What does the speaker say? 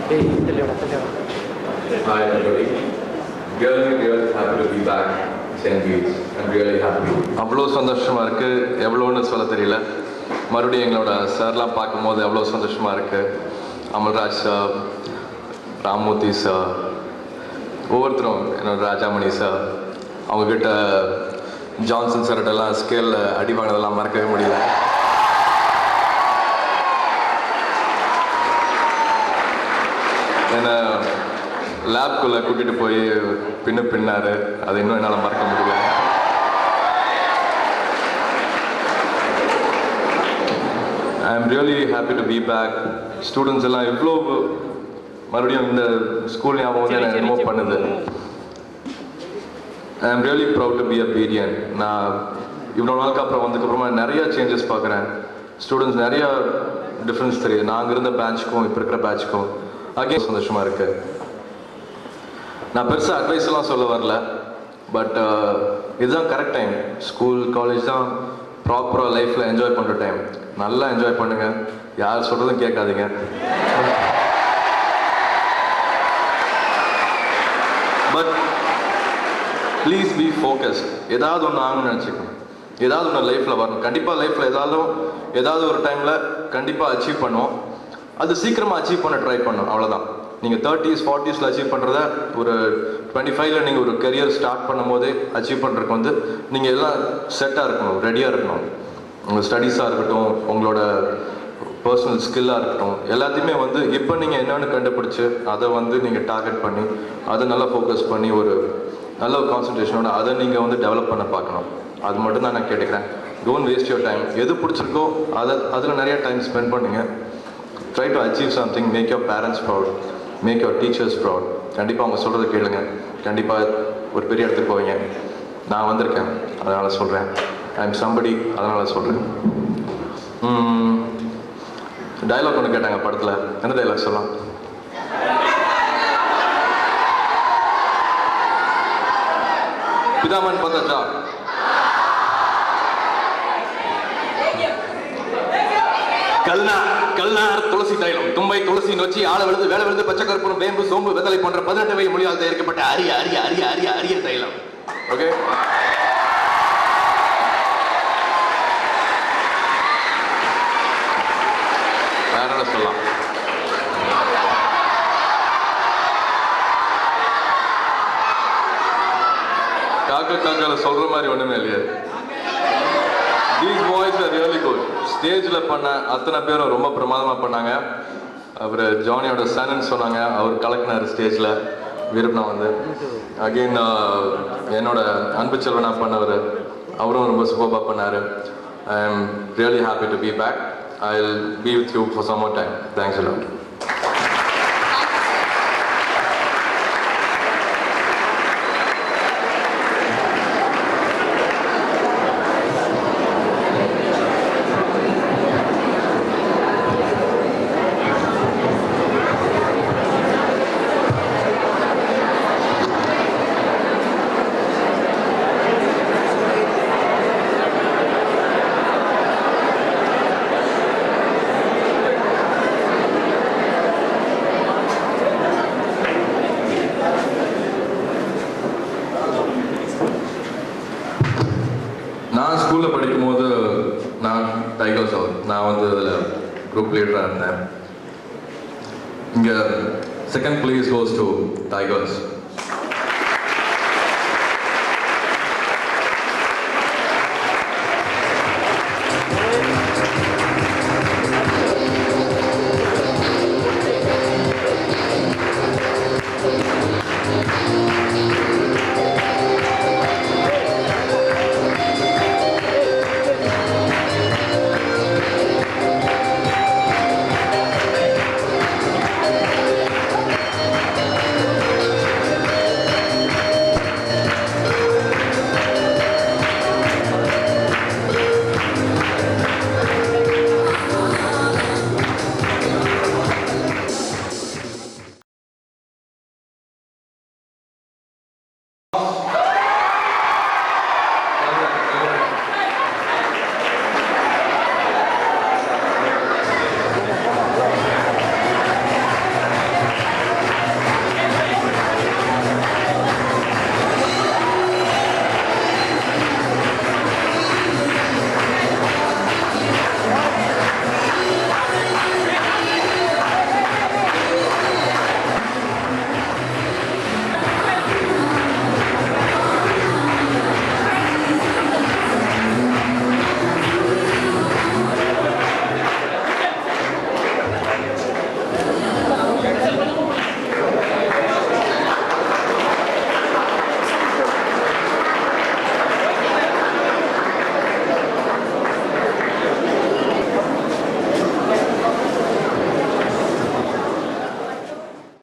Hi everybody. Really happy to be back in St. Beats. I'm really happy. அவ்வளோ சந்தோஷமாக இருக்குது, எவ்வளோன்னு சொல்ல தெரியல. மறுபடியும் எங்களோட சார்லாம் பார்க்கும்போது எவ்வளோ சந்தோஷமாக இருக்குது. அமல்ராஜ் சார், ராமூர்த்தி சார், ஒவ்வொருத்தரும் என்னோட ராஜாமணி சார், அவங்கக்கிட்ட ஜான்சன் சார்கிட்டலாம் ஸ்கேலில் அடி வாங்கினதெல்லாம் மறக்கவே முடியல. என்னை லேப்குள்ளே கூட்டிகிட்டு போய் பின்னார், அது இன்னும் என்னால் மறக்க முடியல. I am really happy to be back. Students எல்லாம் எவ்வளோ மறுபடியும் இந்த ஸ்கூல் ஞாபகம் வந்து எனக்கு என்னமோ பண்ணுது. I am really proud to be a பீடியன். நான் இவ்வளோ நாளுக்கு அப்புறம் வந்ததுக்கப்புறமா நிறையா சேஞ்சஸ் பார்க்குறேன். ஸ்டூடெண்ட்ஸ் நிறையா டிஃப்ரென்ஸ் தெரியுது. நாங்கள் இருந்த பேட்ச்க்கும் இப்போ இருக்கிற பேட்ச்க்கும் அகேன் சந்தோஷமாக இருக்குது. நான் பெருசாக அட்வைஸ் எல்லாம் சொல்ல வரல, பட் இதுதான் கரெக்ட் டைம். ஸ்கூல் காலேஜ் தான் ப்ராப்பராக லைஃப்பில் என்ஜாய் பண்ணுற டைம். நல்லா என்ஜாய் பண்ணுங்கள், யார் சொல்கிறதும் கேட்காதீங்க. But please be focused. ஏதாவது ஒன்று ஆகணும்னு நினச்சிக்கணும், ஏதாவது ஒன்று லைஃப்பில் வரணும். கண்டிப்பாக லைஃப்பில் ஏதாவது ஒரு டைமில் கண்டிப்பாக அச்சீவ் பண்ணுவோம். அது சீக்கிரமாக அச்சீவ் பண்ண ட்ரை பண்ணணும், அவ்வளோதான். நீங்கள் 30s 40s அச்சீவ் பண்ணுறத ஒரு 25ல் நீங்கள் ஒரு கெரியர் ஸ்டார்ட் பண்ணும் போதே அச்சீவ் பண்ணுறதுக்கு வந்து நீங்கள் எல்லாம் செட்டாக இருக்கணும், ரெடியாக இருக்கணும். உங்கள் ஸ்டடீஸாக இருக்கட்டும், உங்களோட பர்சனல் ஸ்கில்லாக இருக்கட்டும், எல்லாத்தையுமே வந்து இப்போ நீங்கள் என்னென்னு கண்டுபிடிச்சி அதை வந்து நீங்கள் டார்கெட் பண்ணி அதை நல்லா ஃபோக்கஸ் பண்ணி ஒரு நல்ல ஒரு கான்சன்ட்ரேஷனோட அதை நீங்கள் வந்து டெவலப் பண்ண பார்க்கணும். அது மட்டும் தான் நான் கேட்டுக்கிறேன். Don't waste your time. எது பிடிச்சிருக்கோ அதில் நிறைய டைம் ஸ்பெண்ட் பண்ணுங்கள். Try to achieve something. Make your parents proud, make your teachers proud. கண்டிப்பாக அவங்க சொல்கிறத கேளுங்க. கண்டிப்பாக ஒரு பெரிய இடத்துக்கு போவீங்க. நான் வந்திருக்கேன், அதனால் சொல்கிறேன். ஐ எம் சம்படி, அதனால் சொல்கிறேன். டைலாக் ஒன்று கேட்டாங்க படத்தில். என்ன டைலாக் சொல்லலாம்? பிதாமன் பார்த்தாச்சா? கல்நார் துளசி தைலம், தும்பை துளசி நொச்சி, ஆள விழுது, வேலை விழுது, பச்சை கற்பூரம், வேம்பு, சோம்பு, வெத்தலை போன்ற 18 வகை மொழியால் தயாரிக்கப்பட்ட அரிய அரிய அரிய அரிய அரிய தைலம். ஓகே, வேற என்ன சொல்லலாம்? காக்கால சொல்ற மாதிரி ஒண்ணுமே இல்லையா? These boys are really good. ஸ்டேஜில் பண்ண அத்தனை பேரும் ரொம்ப பிரமாதமாக பண்ணாங்க. அவர் ஜானியோட சன்னு சொன்னாங்க, அவர் கலக்கினார் ஸ்டேஜில். விரும்பினா வந்து அகெயின் என்னோட அன்பு செல்வனா பண்ணவர், அவரும் ரொம்ப சூப்பராக பண்ணார். I am really happy to be back. I will be with you for some more time. Thanks a lot. நான் ஸ்கூலில் படிக்கும்போது நான் டைகர்ஸ் நான் வந்து அதில் குரூப் லீடராக இருந்தேன். இங்கே second place goes to tigers.